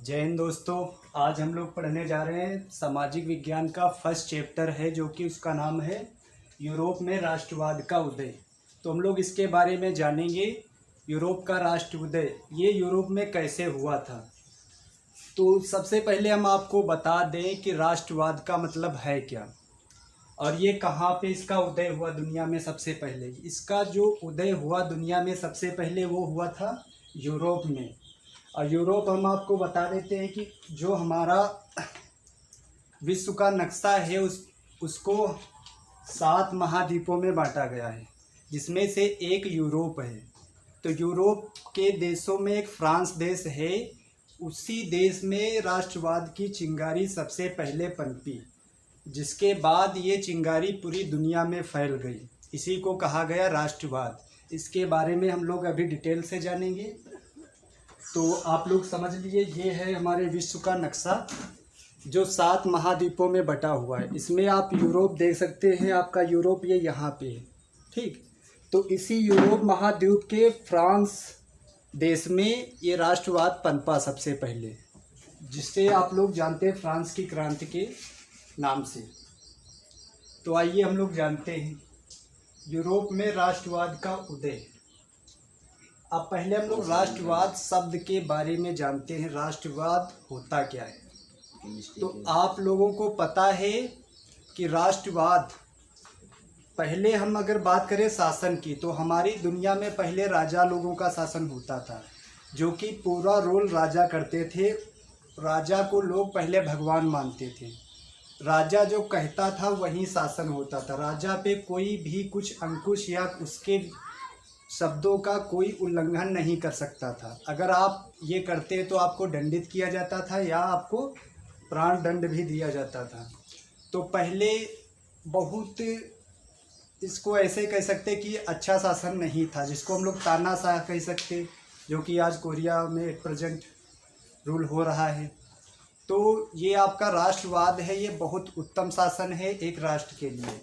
जय हिंद दोस्तों। आज हम लोग पढ़ने जा रहे हैं सामाजिक विज्ञान का फर्स्ट चैप्टर है, जो कि उसका नाम है यूरोप में राष्ट्रवाद का उदय। तो हम लोग इसके बारे में जानेंगे। यूरोप का राष्ट्र उदय ये यूरोप में कैसे हुआ था। तो सबसे पहले हम आपको बता दें कि राष्ट्रवाद का मतलब है क्या और ये कहाँ पे इसका उदय हुआ दुनिया में। सबसे पहले इसका जो उदय हुआ दुनिया में सबसे पहले वो हुआ था यूरोप में। और यूरोप हम आपको बता देते हैं कि जो हमारा विश्व का नक्शा है उसको 7 महाद्वीपों में बांटा गया है, जिसमें से एक यूरोप है। तो यूरोप के देशों में एक फ्रांस देश है। उसी देश में राष्ट्रवाद की चिंगारी सबसे पहले पनपी, जिसके बाद ये चिंगारी पूरी दुनिया में फैल गई। इसी को कहा गया राष्ट्रवाद। इसके बारे में हम लोग अभी डिटेल से जानेंगे। तो आप लोग समझ लीजिए, ये है हमारे विश्व का नक्शा जो 7 महाद्वीपों में बटा हुआ है। इसमें आप यूरोप देख सकते हैं, आपका यूरोप ये यहाँ पे है, ठीक। तो इसी यूरोप महाद्वीप के फ्रांस देश में ये राष्ट्रवाद पनपा सबसे पहले, जिससे आप लोग जानते हैं फ्रांस की क्रांति के नाम से। तो आइए हम लोग जानते हैं यूरोप में राष्ट्रवाद का उदय। अब पहले हम लोग राष्ट्रवाद शब्द के बारे में जानते हैं। राष्ट्रवाद होता क्या है। तो आप लोगों को पता है कि राष्ट्रवाद, पहले हम अगर बात करें शासन की, तो हमारी दुनिया में पहले राजा लोगों का शासन होता था, जो कि पूरा रोल राजा करते थे। राजा को लोग पहले भगवान मानते थे। राजा जो कहता था वही शासन होता था। राजा पे कोई भी कुछ अंकुश या उसके शब्दों का कोई उल्लंघन नहीं कर सकता था। अगर आप ये करते तो आपको दंडित किया जाता था या आपको प्राण दंड भी दिया जाता था। तो पहले बहुत, इसको ऐसे कह सकते कि अच्छा शासन नहीं था, जिसको हम लोग तानाशाह कह सकते, जो कि आज कोरिया में प्रेजेंट रूल हो रहा है। तो ये आपका राष्ट्रवाद है, ये बहुत उत्तम शासन है एक राष्ट्र के लिए।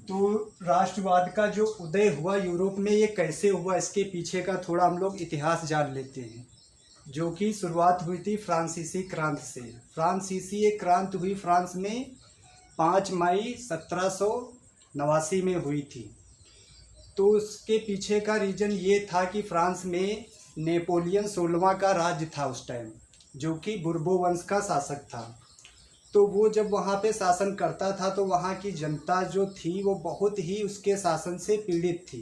तो राष्ट्रवाद का जो उदय हुआ यूरोप में, ये कैसे हुआ, इसके पीछे का थोड़ा हम लोग इतिहास जान लेते हैं। जो कि शुरुआत हुई थी फ्रांसीसी क्रांति से। फ्रांसीसी एक क्रांति हुई फ्रांस में 5 मई 1789 में हुई थी। तो उसके पीछे का रीज़न ये था कि फ्रांस में नेपोलियन 16वां का राज्य था उस टाइम, जो कि बुर्बो वंश का शासक था। तो वो जब वहाँ पे शासन करता था तो वहाँ की जनता जो थी वो बहुत ही उसके शासन से पीड़ित थी,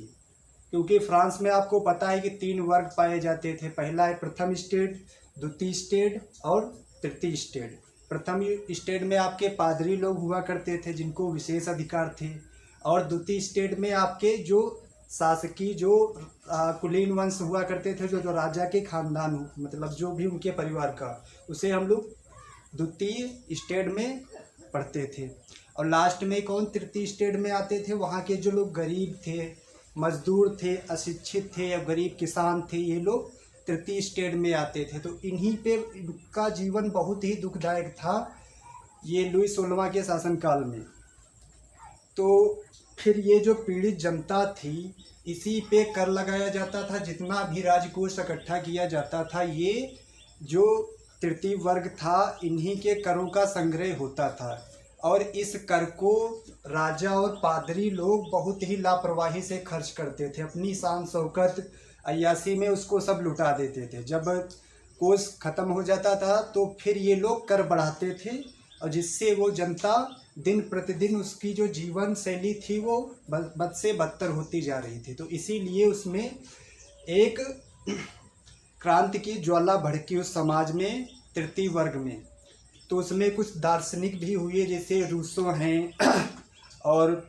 क्योंकि फ्रांस में आपको पता है कि 3 वर्ग पाए जाते थे। पहला है प्रथम स्टेट, द्वितीय स्टेट और तृतीय स्टेट। प्रथम स्टेट में आपके पादरी लोग हुआ करते थे जिनको विशेष अधिकार थे, और द्वितीय स्टेट में आपके जो शासकीय जो कुलीन वंश हुआ करते थे, जो राजा के खानदान, मतलब जो भी उनके परिवार का, उसे हम लोग द्वितीय स्टेट में पढ़ते थे। और लास्ट में कौन तृतीय स्टेट में आते थे, वहाँ के जो लोग गरीब थे, मजदूर थे, अशिक्षित थे या गरीब किसान थे, ये लोग तृतीय स्टेट में आते थे। तो इन्हीं पे इनका जीवन बहुत ही दुखदायक था ये लुई 16वां के शासनकाल में। तो फिर ये जो पीड़ित जनता थी, इसी पे कर लगाया जाता था। जितना भी राजकोष इकट्ठा किया जाता था, ये जो तृतीय वर्ग था, इन्हीं के करों का संग्रह होता था। और इस कर को राजा और पादरी लोग बहुत ही लापरवाही से खर्च करते थे। अपनी शान शौकत अय्यासी में उसको सब लुटा देते थे। जब कोष खत्म हो जाता था तो फिर ये लोग कर बढ़ाते थे, और जिससे वो जनता दिन प्रतिदिन उसकी जो जीवन शैली थी वो बद से बदतर होती जा रही थी। तो इसीलिए उसमें एक क्रांति की ज्वाला भड़की उस समाज में, तृतीय वर्ग में। तो उसमें कुछ दार्शनिक भी हुए, जैसे रूसो हैं और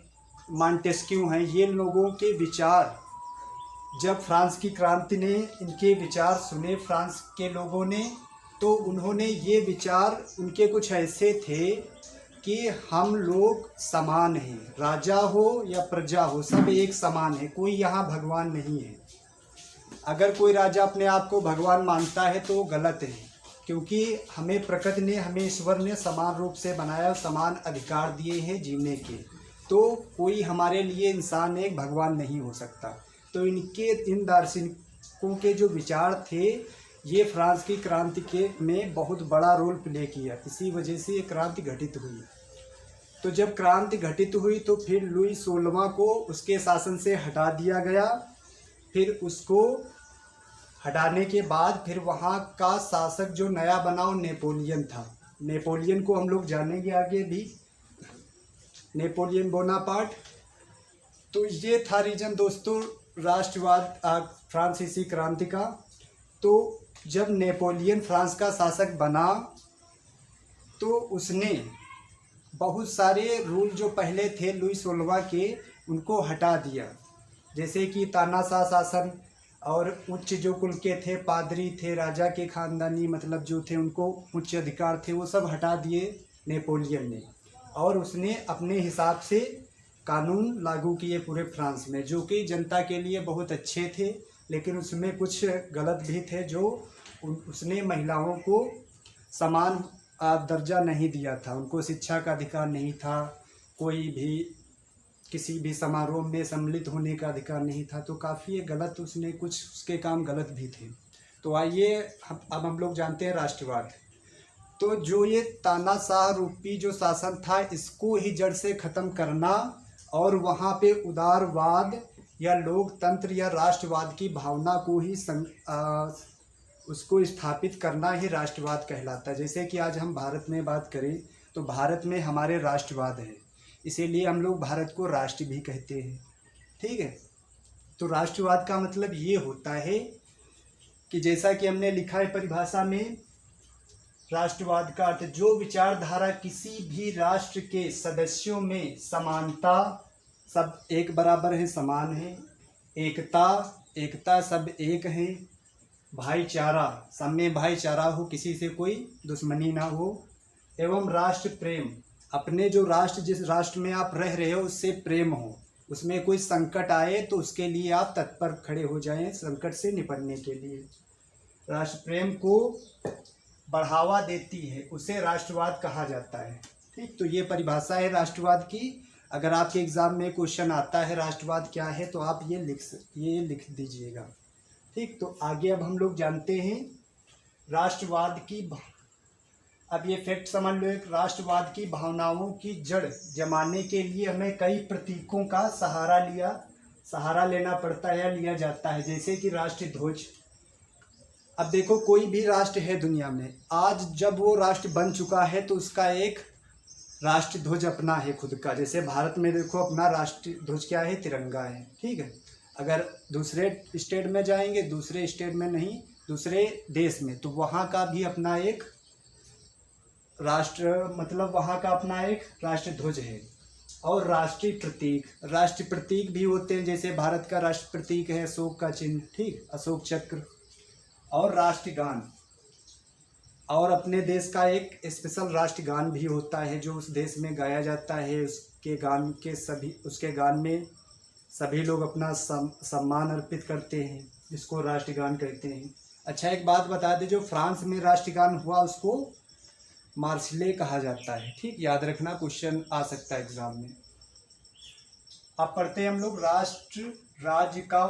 मॉन्टेस्क्यू हैं। ये लोगों के विचार, जब फ्रांस की क्रांति ने इनके विचार सुने फ्रांस के लोगों ने, तो उन्होंने ये विचार, उनके कुछ ऐसे थे कि हम लोग समान हैं, राजा हो या प्रजा हो, सब एक समान है, कोई यहाँ भगवान नहीं है। अगर कोई राजा अपने आप को भगवान मानता है तो वो गलत है, क्योंकि हमें प्रकृति ने, हमें ईश्वर ने समान रूप से बनाया, समान अधिकार दिए हैं जीने के। तो कोई हमारे लिए इंसान एक भगवान नहीं हो सकता। तो इन दार्शनिकों के जो विचार थे, ये फ्रांस की क्रांति के में बहुत बड़ा रोल प्ले किया, इसी वजह से ये क्रांति घटित हुई। तो जब क्रांति घटित हुई तो फिर लुई 16वां को उसके शासन से हटा दिया गया। फिर उसको हटाने के बाद फिर वहाँ का शासक जो नया बना वो नेपोलियन था। नेपोलियन को हम लोग जानेंगे आगे भी, नेपोलियन बोनापार्ट। तो ये था रीजन दोस्तों राष्ट्रवाद फ्रांसीसी क्रांति का। तो जब नेपोलियन फ्रांस का शासक बना तो उसने बहुत सारे रूल जो पहले थे लुई 16वां के उनको हटा दिया, जैसे कि तानाशाह शासन, और उच्च जो कुल के थे, पादरी थे, राजा के खानदानी मतलब जो थे उनको उच्च अधिकार थे, वो सब हटा दिए नेपोलियन ने। और उसने अपने हिसाब से कानून लागू किए पूरे फ्रांस में, जो कि जनता के लिए बहुत अच्छे थे, लेकिन उसमें कुछ गलत भी थे। जो उसने महिलाओं को समान दर्जा नहीं दिया था, उनको शिक्षा का अधिकार नहीं था, कोई भी किसी भी समारोह में सम्मिलित होने का अधिकार नहीं था। तो काफ़ी गलत उसने कुछ उसके काम गलत भी थे। तो आइए अब हम लोग जानते हैं राष्ट्रवाद। तो जो ये तानाशाह रूपी जो शासन था इसको ही जड़ से ख़त्म करना और वहाँ पे उदारवाद या लोकतंत्र या राष्ट्रवाद की भावना को ही उसको स्थापित करना ही राष्ट्रवाद कहलाता है। जैसे कि आज हम भारत में बात करें तो भारत में हमारे राष्ट्रवाद है, इसीलिए हम लोग भारत को राष्ट्र भी कहते हैं। ठीक है, तो राष्ट्रवाद का मतलब ये होता है कि जैसा कि हमने लिखा है परिभाषा में, राष्ट्रवाद का अर्थ जो विचारधारा किसी भी राष्ट्र के सदस्यों में समानता, सब एक बराबर है, समान है, एकता सब एक है, भाईचारा, सब में भाईचारा हो, किसी से कोई दुश्मनी ना हो, एवं राष्ट्र प्रेम, अपने जो राष्ट्र जिस राष्ट्र में आप रह रहे हो उससे प्रेम हो, उसमें कोई संकट आए तो उसके लिए आप तत्पर खड़े हो जाएं संकट से निपटने के लिए। राष्ट्र प्रेम को बढ़ावा देती है, उसे राष्ट्रवाद कहा जाता है। ठीक, तो ये परिभाषा है राष्ट्रवाद की। अगर आपके एग्ज़ाम में क्वेश्चन आता है राष्ट्रवाद क्या है तो आप ये लिख दीजिएगा। ठीक, तो आगे अब हम लोग जानते हैं राष्ट्रवाद की। अब ये फैक्ट समझ लो, एक राष्ट्रवाद की भावनाओं की जड़ जमाने के लिए हमें कई प्रतीकों का सहारा लेना पड़ता है या लिया जाता है, जैसे कि राष्ट्रीय ध्वज। अब देखो कोई भी राष्ट्र है दुनिया में, आज जब वो राष्ट्र बन चुका है तो उसका एक राष्ट्रीय ध्वज अपना है खुद का। जैसे भारत में देखो अपना राष्ट्रीय ध्वज क्या है, तिरंगा है। ठीक है, अगर दूसरे स्टेट में जाएंगे, दूसरे स्टेट में नहीं दूसरे देश में, तो वहाँ का भी अपना एक राष्ट्र मतलब वहाँ का अपना एक राष्ट्रीय ध्वज है। और राष्ट्रीय प्रतीक भी होते हैं, जैसे भारत का राष्ट्र प्रतीक है अशोक का चिन्ह, ठीक, अशोक चक्र। और राष्ट्रगान, और अपने देश का एक स्पेशल राष्ट्रगान भी होता है जो उस देश में गाया जाता है। उसके गान में सभी लोग अपना सम्मान अर्पित करते हैं, जिसको राष्ट्रगान कहते हैं। अच्छा, एक बात बता दें, जो फ्रांस में राष्ट्रगान हुआ उसको मार्शले कहा जाता है। ठीक, याद रखना, क्वेश्चन आ सकता है एग्जाम में। अब पढ़ते हैं हम लोग राष्ट्र राज्य का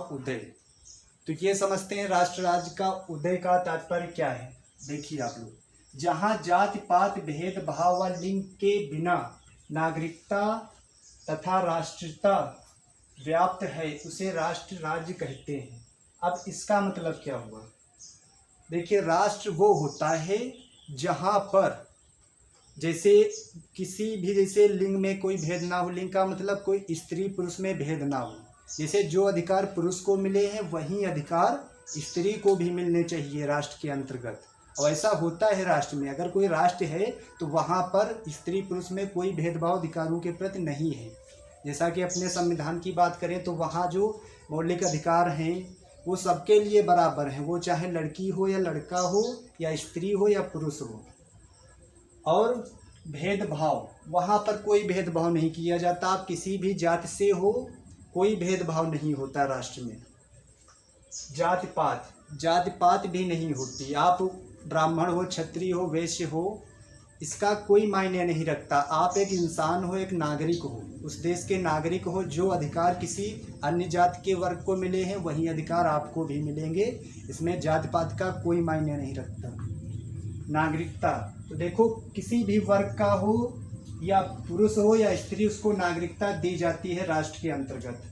उदय। तो ये समझते हैं राष्ट्र राज्य का उदय का तात्पर्य क्या है। देखिए आप लोग, जहाँ जाति पात भेदभाव व लिंग के बिना नागरिकता तथा राष्ट्रीयता व्याप्त है उसे राष्ट्र राज्य कहते हैं। अब इसका मतलब क्या हुआ, देखिए राष्ट्र वो होता है जहाँ पर जैसे किसी भी जैसे लिंग में कोई भेद ना हो, लिंग का मतलब कोई स्त्री पुरुष में भेद ना हो, जैसे जो अधिकार पुरुष को मिले हैं वही अधिकार स्त्री को भी मिलने चाहिए राष्ट्र के अंतर्गत। और ऐसा होता है राष्ट्र में, अगर कोई राष्ट्र है तो वहाँ पर स्त्री पुरुष में कोई भेदभाव अधिकारों के प्रति नहीं है। जैसा कि अपने संविधान की बात करें तो वहाँ जो मौलिक अधिकार हैं वो सबके लिए बराबर हैं, वो चाहे लड़की हो या लड़का हो या स्त्री हो या पुरुष हो। और भेदभाव, वहाँ पर कोई भेदभाव नहीं किया जाता, आप किसी भी जाति से हो कोई भेदभाव नहीं होता राष्ट्र में। जाति पात भी नहीं होती, आप ब्राह्मण हो, क्षत्रिय हो, वैश्य हो, इसका कोई मायने नहीं रखता। आप एक इंसान हो, एक नागरिक हो, उस देश के नागरिक हो। जो अधिकार किसी अन्य जाति के वर्ग को मिले हैं वही अधिकार आपको भी मिलेंगे। इसमें जाति पात का कोई मायने नहीं रखता। नागरिकता तो देखो किसी भी वर्ग का हो या पुरुष हो या स्त्री, उसको नागरिकता दी जाती है राष्ट्र के अंतर्गत।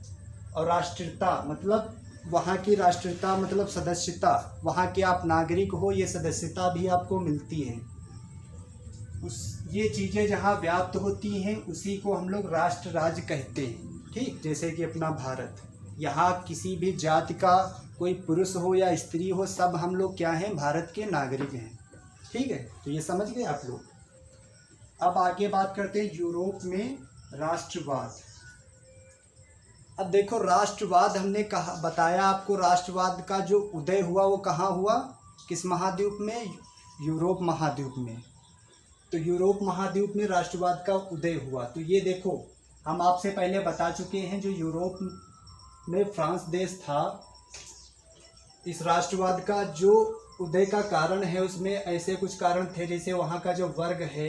और राष्ट्रीयता मतलब वहाँ की राष्ट्रीयता मतलब सदस्यता, वहाँ के आप नागरिक हो ये सदस्यता भी आपको मिलती है। ये चीज़ें जहाँ व्याप्त होती हैं उसी को हम लोग राष्ट्र राज्य कहते हैं। ठीक, जैसे कि अपना भारत, यहाँ किसी भी जाति का कोई पुरुष हो या स्त्री हो, सब हम लोग क्या हैं, भारत के नागरिक हैं। ठीक है, तो ये समझ गए आप लोग। अब आगे बात करते हैं यूरोप में राष्ट्रवाद। अब देखो राष्ट्रवाद हमने कहा, बताया आपको, राष्ट्रवाद का जो उदय हुआ वो कहाँ हुआ, किस महाद्वीप में, यूरोप महाद्वीप में। तो यूरोप महाद्वीप में राष्ट्रवाद का उदय हुआ। तो ये देखो हम आपसे पहले बता चुके हैं, जो यूरोप में फ्रांस देश था, इस राष्ट्रवाद का जो उदय का कारण है उसमें ऐसे कुछ कारण थे। जैसे वहाँ का जो वर्ग है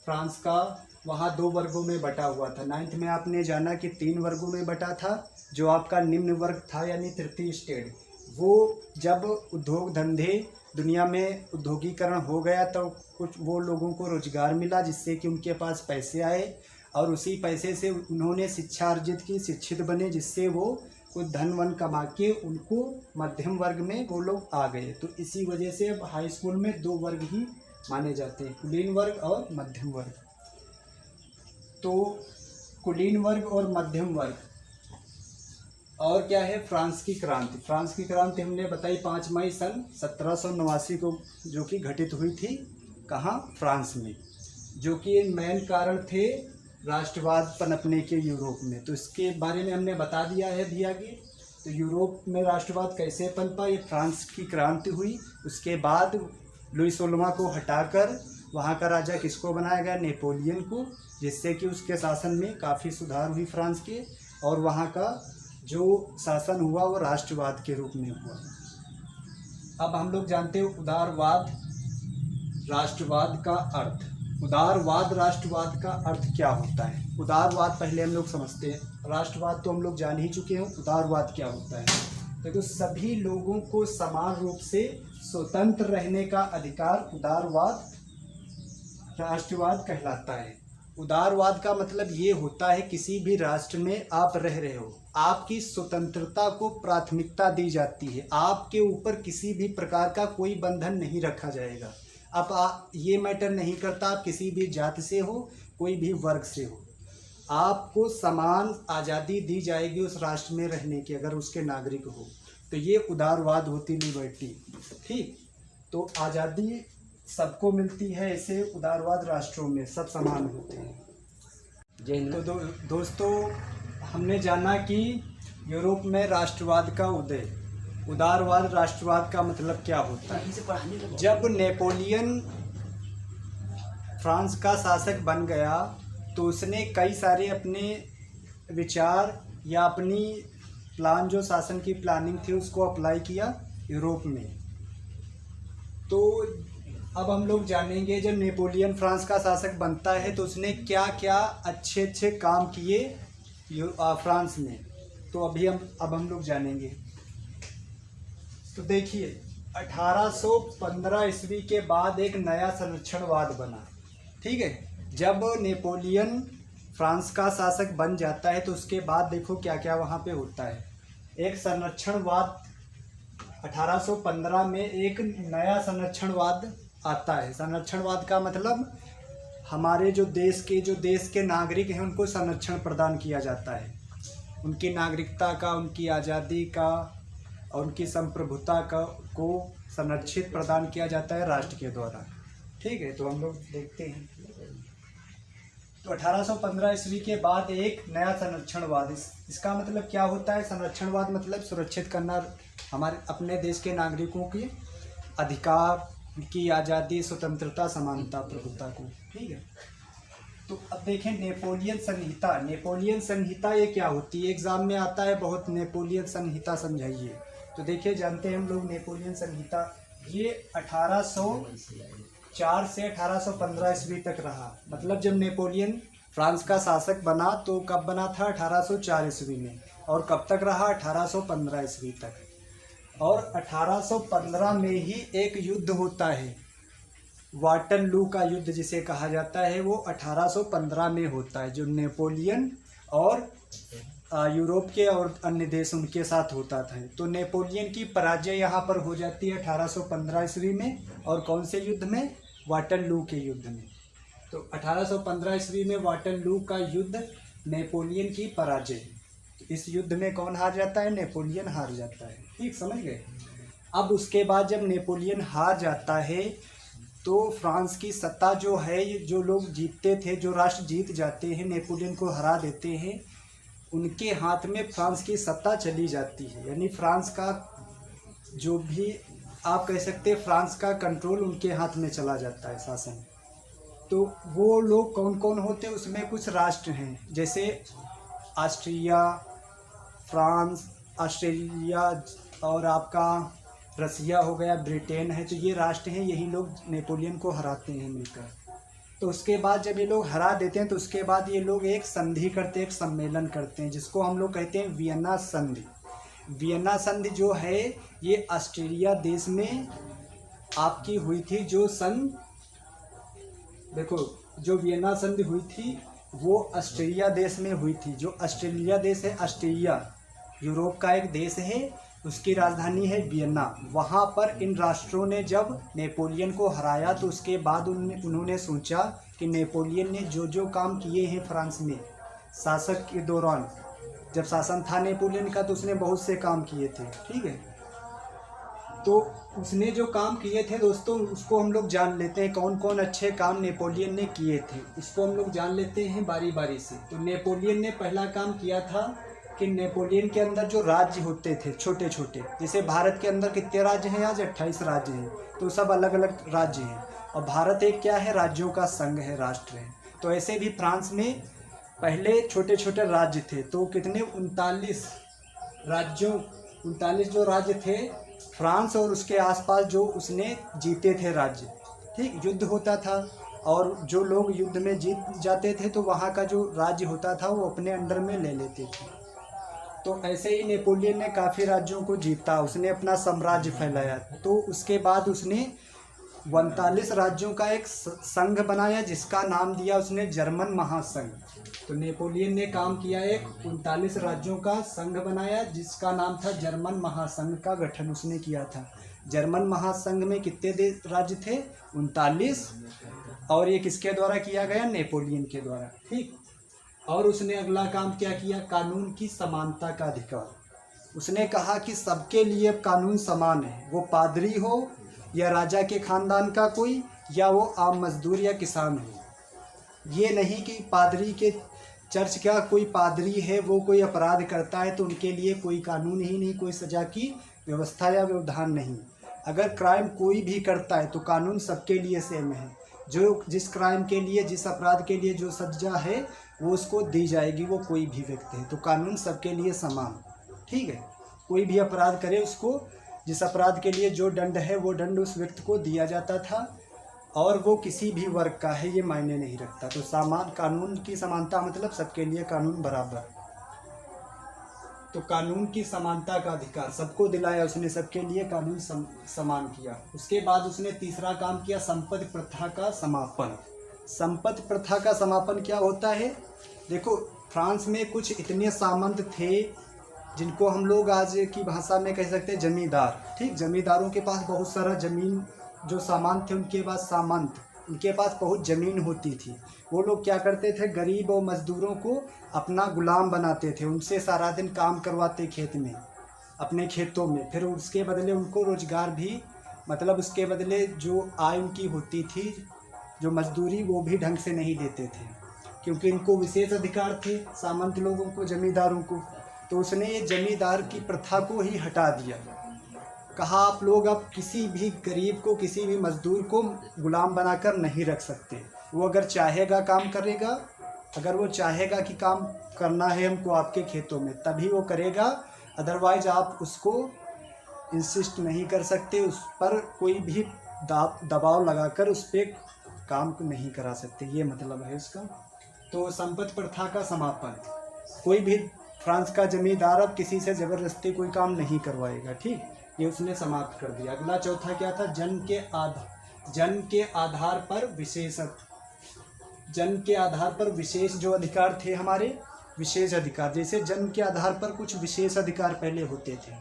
फ्रांस का, वहाँ 2 वर्गों में बटा हुआ था। 9th में आपने जाना कि 3 वर्गों में बटा था। जो आपका निम्न वर्ग था यानी तृतीय स्टेट, वो जब उद्योग धंधे दुनिया में उद्योगीकरण हो गया तो कुछ वो लोगों को रोजगार मिला, जिससे कि उनके पास पैसे आए और उसी पैसे से उन्होंने शिक्षा अर्जित की, शिक्षित बने, जिससे वो कुछ धन वन कमा के उनको मध्यम वर्ग में वो लोग आ गए। तो इसी वजह से अब हाई स्कूल में 2 वर्ग ही माने जाते हैं, कुलीन वर्ग और मध्यम वर्ग। तो कुलीन वर्ग और मध्यम वर्ग। और क्या है, फ्रांस की क्रांति। फ्रांस की क्रांति हमने बताई 5 मई सन 1789 को, जो कि घटित हुई थी कहाँ, फ्रांस में। जो कि मेन कारण थे राष्ट्रवाद पनपने के यूरोप में। तो इसके बारे में हमने बता दिया है भी आगे। तो यूरोप में राष्ट्रवाद कैसे पनपा, ये फ्रांस की क्रांति हुई। उसके बाद लुई 16वां को हटाकर वहाँ का राजा किसको बनाया गया, नेपोलियन को, जिससे कि उसके शासन में काफ़ी सुधार हुई फ्रांस के। और वहाँ का जो शासन हुआ वो राष्ट्रवाद के रूप में हुआ। अब हम लोग जानते हैं उदारवाद राष्ट्रवाद का अर्थ। उदारवाद राष्ट्रवाद का अर्थ क्या होता है। उदारवाद पहले हम लोग समझते हैं। राष्ट्रवाद तो हम लोग जान ही चुके हैं, उदारवाद क्या होता है। देखो सभी लोगों को समान रूप से स्वतंत्र रहने का अधिकार उदारवाद राष्ट्रवाद कहलाता है। उदारवाद का मतलब ये होता है किसी भी राष्ट्र में आप रह रहे हो, आपकी स्वतंत्रता को प्राथमिकता दी जाती है। आपके ऊपर किसी भी प्रकार का कोई बंधन नहीं रखा जाएगा। अब ये मैटर नहीं करता आप किसी भी जाति से हो, कोई भी वर्ग से हो, आपको समान आज़ादी दी जाएगी उस राष्ट्र में रहने की, अगर उसके नागरिक हो। तो ये उदारवाद होती लिबर्टी। ठीक, तो आज़ादी सबको मिलती है, ऐसे उदारवाद राष्ट्रों में सब समान होते हैं। तो दोस्तों हमने जाना कि यूरोप में राष्ट्रवाद का उदय। उदारवाद राष्ट्रवाद का मतलब क्या होता है। जब नेपोलियन फ्रांस का शासक बन गया तो उसने कई सारे अपने विचार या अपनी प्लान, जो शासन की प्लानिंग थी, उसको अप्लाई किया यूरोप में। तो अब हम लोग जानेंगे जब नेपोलियन फ्रांस का शासक बनता है तो उसने क्या क्या अच्छे अच्छे काम किए फ्रांस में। तो अब हम लोग जानेंगे। तो देखिए 1815 ईस्वी के बाद एक नया संरक्षणवाद बना। ठीक है, जब नेपोलियन फ्रांस का शासक बन जाता है तो उसके बाद देखो क्या क्या वहाँ पे होता है। एक संरक्षणवाद 1815 में एक नया संरक्षणवाद आता है। संरक्षणवाद का मतलब हमारे जो देश के नागरिक हैं उनको संरक्षण प्रदान किया जाता है। उनकी नागरिकता का, उनकी आज़ादी का और उनकी संप्रभुता को संरक्षित प्रदान किया जाता है राष्ट्र के द्वारा। ठीक है, तो हम लोग देखते हैं। तो 1815 ईस्वी के बाद एक नया संरक्षणवाद, इसका मतलब क्या होता है। संरक्षणवाद मतलब सुरक्षित करना हमारे अपने देश के नागरिकों के अधिकार, की आज़ादी, स्वतंत्रता, समानता, प्रभुता को। ठीक है, तो अब देखें नेपोलियन संहिता। नेपोलियन संहिता ये क्या होती है, एग्जाम में आता है बहुत, नेपोलियन संहिता समझाइए। तो देखिए जानते हैं हम लोग नेपोलियन संहिता, ये 1800 4 से 1815 ईस्वी तक रहा। मतलब जब नेपोलियन फ्रांस का शासक बना तो कब बना था? 1804 ईस्वी में। और कब तक रहा? 1815 ईस्वी तक। और 1815 में ही एक युद्ध होता है, वाटरलू का युद्ध जिसे कहा जाता है, वो 1815 में होता है, जो नेपोलियन और यूरोप के और अन्य देश उनके साथ होता था। तो नेपोलियन की पराजय यहाँ पर हो जाती है 1815 ईस्वी में। और कौन से युद्ध में? वाटरलू के युद्ध में। तो 1815 ईस्वी में वाटरलू का युद्ध, नेपोलियन की पराजय। तो इस युद्ध में कौन हार जाता है? नेपोलियन हार जाता है। ठीक, समझ गए? अब उसके बाद जब नेपोलियन हार जाता है तो फ्रांस की सत्ता जो है, जो लोग जीतते थे, जो राष्ट्र जीत जाते हैं, नेपोलियन को हरा देते हैं, उनके हाथ में फ्रांस की सत्ता चली जाती है। यानी फ्रांस का जो भी आप कह सकते हैं, फ्रांस का कंट्रोल उनके हाथ में चला जाता है, शासन। तो वो लोग कौन कौन होते हैं? उसमें कुछ राष्ट्र हैं, जैसे ऑस्ट्रिया, फ्रांस, ऑस्ट्रेलिया और आपका रसिया हो गया, ब्रिटेन है। तो ये राष्ट्र हैं, यही लोग नेपोलियन को हराते हैं मिलकर। तो उसके बाद जब ये लोग हरा देते हैं तो उसके बाद ये लोग एक संधि करते हैं, एक सम्मेलन करते हैं, जिसको हम लोग कहते हैं वियना संधि। वियना संधि जो है ये ऑस्ट्रेलिया देश में आपकी हुई थी, जो देखो, जो वियना संधि हुई थी वो ऑस्ट्रेलिया देश में हुई थी। जो ऑस्ट्रेलिया देश है, ऑस्ट्रेलिया यूरोप का एक देश है, उसकी राजधानी है वियना। वहाँ पर इन राष्ट्रों ने जब नेपोलियन को हराया तो उसके बाद उन्होंने सोचा कि नेपोलियन ने जो जो काम किए हैं फ्रांस में शासक के दौरान, जब शासन था नेपोलियन का, तो उसने बहुत से काम किए थे। ठीक है, तो उसने जो काम किए थे दोस्तों, उसको हम लोग जान लेते हैं, कौन कौन अच्छे काम नेपोलियन ने किए थे, इसको हम लोग जान लेते हैं बारी बारी से। तो नेपोलियन ने पहला काम किया था कि नेपोलियन के अंदर जो राज्य होते थे छोटे छोटे, जैसे भारत के अंदर कितने राज्य हैं? आज 28 राज्य हैं। तो सब अलग अलग राज्य हैं, और भारत एक क्या है? राज्यों का संघ है, राष्ट्र है। तो ऐसे भी फ्रांस में पहले छोटे छोटे राज्य थे। तो कितने? 39 राज्यों, 39 जो राज्य थे फ्रांस और उसके आसपास जो उसने जीते थे राज्य। ठीक, युद्ध होता था और जो लोग युद्ध में जीत जाते थे तो वहाँ का जो राज्य होता था वो अपने अंडर में ले लेते थे। तो ऐसे ही नेपोलियन ने काफ़ी राज्यों को जीता, उसने अपना साम्राज्य फैलाया। तो उसके बाद उसने 39 राज्यों का एक संघ बनाया, जिसका नाम दिया उसने जर्मन महासंघ। तो नेपोलियन ने काम किया, एक 39 राज्यों का संघ बनाया, जिसका नाम था जर्मन महासंघ का गठन उसने किया था। जर्मन महासंघ में कितने राज्य थे? 39। और ये किसके द्वारा किया गया? नेपोलियन के द्वारा। ठीक, और उसने अगला काम क्या किया? कानून की समानता का अधिकार। उसने कहा कि सबके लिए कानून समान है, वो पादरी हो या राजा के खानदान का कोई, या वो आम मजदूर या किसान हो। ये नहीं कि पादरी के चर्च का कोई पादरी है, वो कोई अपराध करता है तो उनके लिए कोई कानून ही नहीं, कोई सज़ा की व्यवस्था या व्यवधान नहीं। अगर क्राइम कोई भी करता है तो कानून सबके लिए सेम है। जो जिस क्राइम के लिए, जिस अपराध के लिए जो सज़ा है वो उसको दी जाएगी, वो कोई भी व्यक्ति है। तो कानून सबके लिए समान। ठीक है, कोई भी अपराध करे उसको, जिस अपराध के लिए जो दंड है वो दंड उस व्यक्ति को दिया जाता था, और वो किसी भी वर्ग का है ये मायने नहीं रखता। तो सामान, कानून की समानता मतलब सबके लिए कानून बराबर। तो कानून की समानता का अधिकार सबको दिलाया उसने, सबके लिए कानून समान किया। उसके बाद उसने तीसरा काम किया, संपत्ति प्रथा का समापन। संपत्ति प्रथा का समापन क्या होता है? देखो, फ्रांस में कुछ इतने सामंत थे जिनको हम लोग आज की भाषा में कह सकते हैं जमींदार। ठीक, जमींदारों के पास बहुत सारा ज़मीन, जो सामान थे उनके पास सामंत, उनके पास बहुत ज़मीन होती थी। वो लोग क्या करते थे? गरीब और मज़दूरों को अपना गुलाम बनाते थे, उनसे सारा दिन काम करवाते खेत में, अपने खेतों में। फिर उसके बदले उनको रोज़गार भी, मतलब उसके बदले जो आय उनकी होती थी, जो मजदूरी, वो भी ढंग से नहीं देते थे, क्योंकि इनको विशेष अधिकार थे सामंत लोगों को, जमींदारों को। तो उसने ये जमींदार की प्रथा को ही हटा दिया। कहा आप लोग अब किसी भी गरीब को, किसी भी मजदूर को गुलाम बनाकर नहीं रख सकते। वो अगर चाहेगा काम करेगा, अगर वो चाहेगा कि काम करना है हमको आपके खेतों में, तभी वो करेगा। अदरवाइज आप उसको इंसिस्ट नहीं कर सकते, उस पर कोई भी दबाव लगाकर उस पर काम नहीं करा सकते, ये मतलब है उसका। तो संपत्ति प्रथा का समापन, कोई भी फ्रांस का जमींदार अब किसी से ज़बरदस्ती कोई काम नहीं करवाएगा, ठीक, ये उसने समाप्त कर दिया। अगला चौथा क्या था, जन्म के आधार पर विशेष जो अधिकार थे हमारे, विशेष अधिकार, जैसे जन्म के आधार पर कुछ विशेष अधिकार पहले होते थे।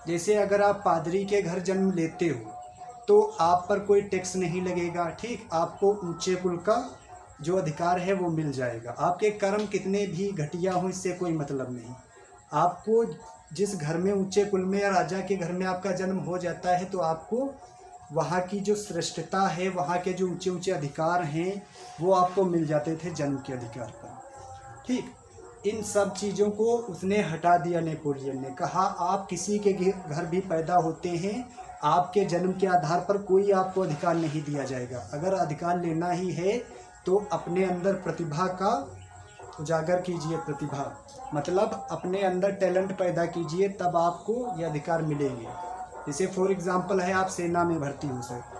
जैसे अगर आप पादरी के घर जन्म लेते हो तो आप पर कोई टैक्स नहीं लगेगा, ठीक, आपको ऊंचे कुल का जो अधिकार है वो मिल जाएगा। आपके कर्म कितने भी घटिया हो इससे कोई मतलब नहीं। आपको जिस घर में ऊंचे कुल में या राजा के घर में आपका जन्म हो जाता है तो आपको वहाँ की जो श्रेष्ठता है, वहाँ के जो ऊंचे ऊंचे अधिकार हैं वो आपको मिल जाते थे जन्म के अधिकार पर, ठीक। इन सब चीज़ों को उसने हटा दिया नेपोलियन ने। कहा आप किसी के घर भी पैदा होते हैं, आपके जन्म के आधार पर कोई आपको अधिकार नहीं दिया जाएगा। अगर अधिकार लेना ही है तो अपने अंदर प्रतिभा का उजागर कीजिए, प्रतिभा मतलब अपने अंदर टैलेंट पैदा कीजिए, तब आपको ये अधिकार मिलेंगे। जैसे फॉर एग्जांपल है, आप सेना में भर्ती हो सकते,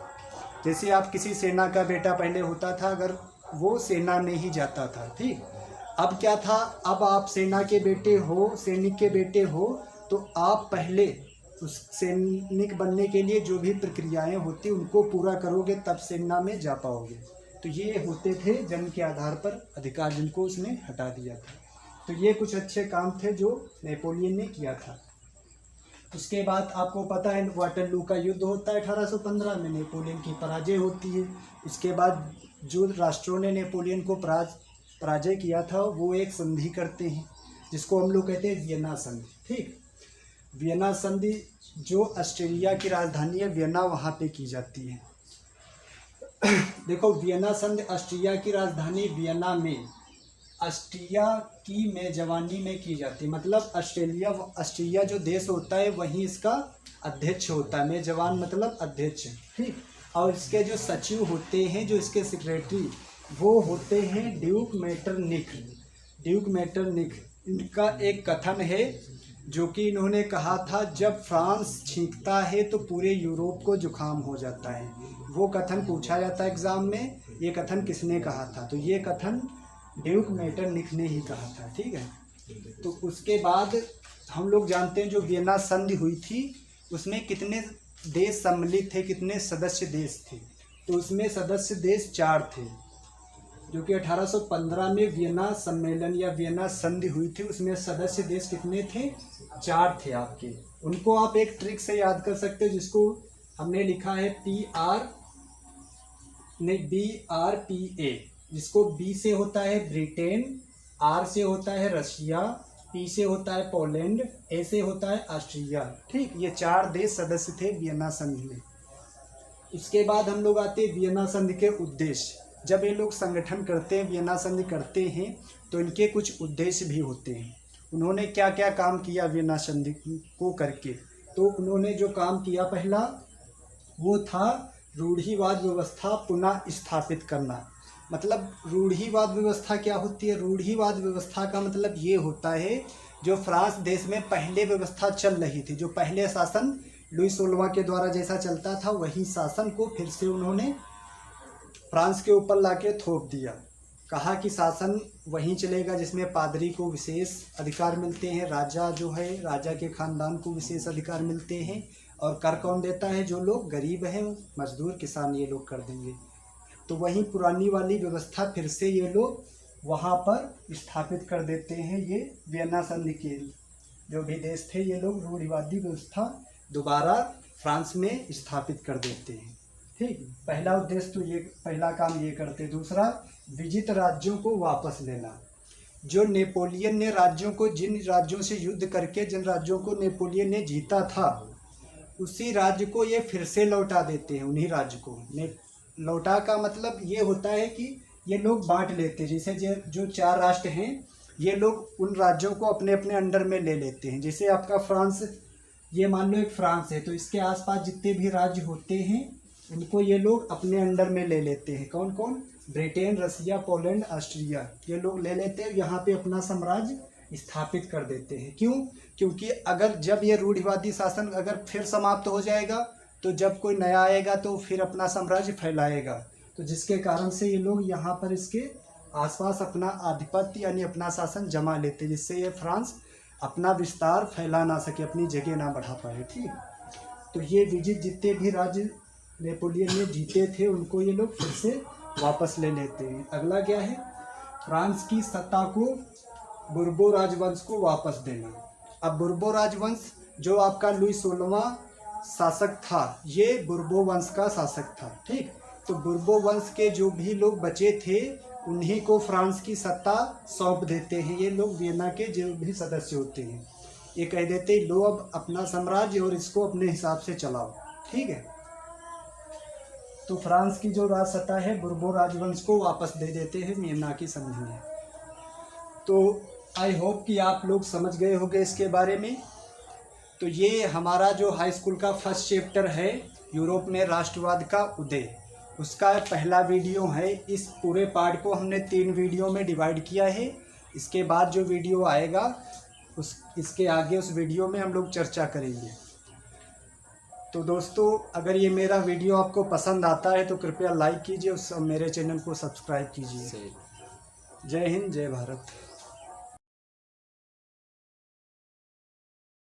जैसे आप किसी सेना का बेटा पहले होता था, अगर वो सेना में ही जाता था, ठीक, अब क्या था, अब आप सेना के बेटे हो, सैनिक के बेटे हो, तो आप पहले उस सैनिक बनने के लिए जो भी प्रक्रियाएं होती उनको पूरा करोगे तब सेना में जा पाओगे। तो ये होते थे जन्म के आधार पर अधिकार, जिनको उसने हटा दिया था। तो ये कुछ अच्छे काम थे जो नेपोलियन ने किया था। उसके बाद आपको पता है वाटरलू का युद्ध होता है 1815 में, नेपोलियन की पराजय होती है। इसके बाद जो राष्ट्रों ने नेपोलियन को पराजय किया था वो एक संधि करते हैं जिसको हम लोग कहते हैं वियना संधि, ठीक। वियना संधि जो ऑस्ट्रिया की राजधानी है वियना, वहाँ पे की जाती है। देखो, वियना संधि ऑस्ट्रिया की राजधानी वियना में ऑस्ट्रिया की मेजबानी में की जाती है। मतलब ऑस्ट्रिया जो देश होता है वहीं इसका अध्यक्ष होता है, मेजबान मतलब अध्यक्ष, ठीक। और इसके जो सचिव होते हैं, जो इसके सेक्रेटरी, वो होते हैं ड्यूक मेटरनिख। इनका एक कथन है जो कि इन्होंने कहा था, जब फ्रांस छींकता है तो पूरे यूरोप को जुकाम हो जाता है। वो कथन पूछा जाता है एग्ज़ाम में, ये कथन किसने कहा था, तो ये कथन ड्यूक मेटरनिख ने ही कहा था, ठीक है। तो उसके बाद हम लोग जानते हैं जो वियना संधि हुई थी उसमें कितने देश सम्मिलित थे, कितने सदस्य देश थे, तो उसमें सदस्य देश 4 थे। जो कि 1815 में वियना सम्मेलन या वियना संधि हुई थी, उसमें सदस्य देश कितने थे, 4 थे आपके। उनको आप एक ट्रिक से याद कर सकते हो जिसको हमने लिखा है BRPA, जिसको B से होता है ब्रिटेन, R से होता है रशिया, P से होता है पोलैंड, A से होता है ऑस्ट्रिया, ठीक। ये 4 देश सदस्य थे वियना संधि में। इसके बाद हम लोग आते हैं वियना संधि के उद्देश्य। जब ये लोग संगठन करते हैं, वियना संधि करते हैं, तो इनके कुछ उद्देश्य भी होते हैं। उन्होंने क्या क्या काम किया वियना संधि को करके, तो उन्होंने जो काम किया पहला वो था रूढ़िवाद व्यवस्था पुनः स्थापित करना। मतलब रूढ़िवाद व्यवस्था क्या होती है, रूढ़िवाद व्यवस्था का मतलब ये होता है जो फ्रांस देश में पहले व्यवस्था चल रही थी, जो पहले शासन लुई 16वां के द्वारा जैसा चलता था वही शासन को फिर से उन्होंने फ्रांस के ऊपर लाके थोप दिया। कहा कि शासन वहीं चलेगा जिसमें पादरी को विशेष अधिकार मिलते हैं, राजा जो है राजा के खानदान को विशेष अधिकार मिलते हैं, और कर कौन देता है, जो लोग गरीब हैं, मजदूर किसान, ये लोग कर देंगे। तो वहीं पुरानी वाली व्यवस्था फिर से ये लोग वहाँ पर स्थापित कर देते हैं। ये वियना संधि के जो भी देश थे ये लोग रूढ़िवादी व्यवस्था दोबारा फ्रांस में स्थापित कर देते हैं, ठीक। पहला उद्देश्य तो ये, पहला काम ये करते। दूसरा, विजित राज्यों को वापस लेना। जो नेपोलियन ने राज्यों को, जिन राज्यों से युद्ध करके जिन राज्यों को नेपोलियन ने जीता था, उसी राज्य को ये फिर से लौटा देते हैं। उन्हीं राज्य को लौटा का मतलब ये होता है कि ये लोग बांट लेते हैं। जैसे जो 4 राष्ट्र हैं ये लोग उन राज्यों को अपने अपने अंडर में ले लेते हैं। जैसे आपका फ्रांस, ये मान लो एक फ्रांस है, तो इसके आसपास जितने भी राज्य होते हैं उनको ये लोग अपने अंडर में ले लेते हैं। कौन कौन, ब्रिटेन, रसिया, पोलैंड, ऑस्ट्रिया, ये लोग ले लेते हैं, यहाँ पे अपना साम्राज्य स्थापित कर देते हैं। क्यों? क्योंकि अगर जब ये रूढ़िवादी शासन अगर फिर समाप्त हो जाएगा तो जब कोई नया आएगा तो फिर अपना साम्राज्य फैलाएगा, तो जिसके कारण से ये लोग यहाँ पर इसके आसपास अपना आधिपत्य यानी अपना शासन जमा लेते, जिससे ये फ्रांस अपना विस्तार फैला ना सके, अपनी जगह ना बढ़ा पाए। ठीक, तो ये विजित जितने भी राज्य नेपोलियन ने जीते थे उनको ये लोग फिर से वापस ले लेते हैं। अगला क्या है, फ्रांस की सत्ता को बुर्बो राजवंश को वापस देना। अब बुर्बो राजवंश जो आपका लुई 16वां शासक था, ये बुर्बो वंश का शासक था। ठीक, तो बुर्बो वंश के जो भी लोग बचे थे उन्हीं को फ्रांस की सत्ता सौंप देते हैं। ये लोग वियना के जो भी सदस्य होते हैं, ये कह देते लो अब अपना साम्राज्य और इसको अपने हिसाब से चलाओ। ठीक है, तो फ्रांस की जो राज सत्ता है बुर्बो राजवंश को वापस दे देते हैं वियना की संधि में। तो आई होप कि आप लोग समझ गए होंगे इसके बारे में। तो ये हमारा जो हाई स्कूल का फर्स्ट चैप्टर है यूरोप में राष्ट्रवाद का उदय, उसका पहला वीडियो है। इस पूरे पार्ट को हमने 3 वीडियो में डिवाइड किया है। इसके बाद जो वीडियो आएगा इसके आगे उस वीडियो में हम लोग चर्चा करेंगे। तो दोस्तों, अगर ये मेरा वीडियो आपको पसंद आता है तो कृपया लाइक कीजिए और मेरे चैनल को सब्सक्राइब कीजिए। जय हिंद, जय भारत।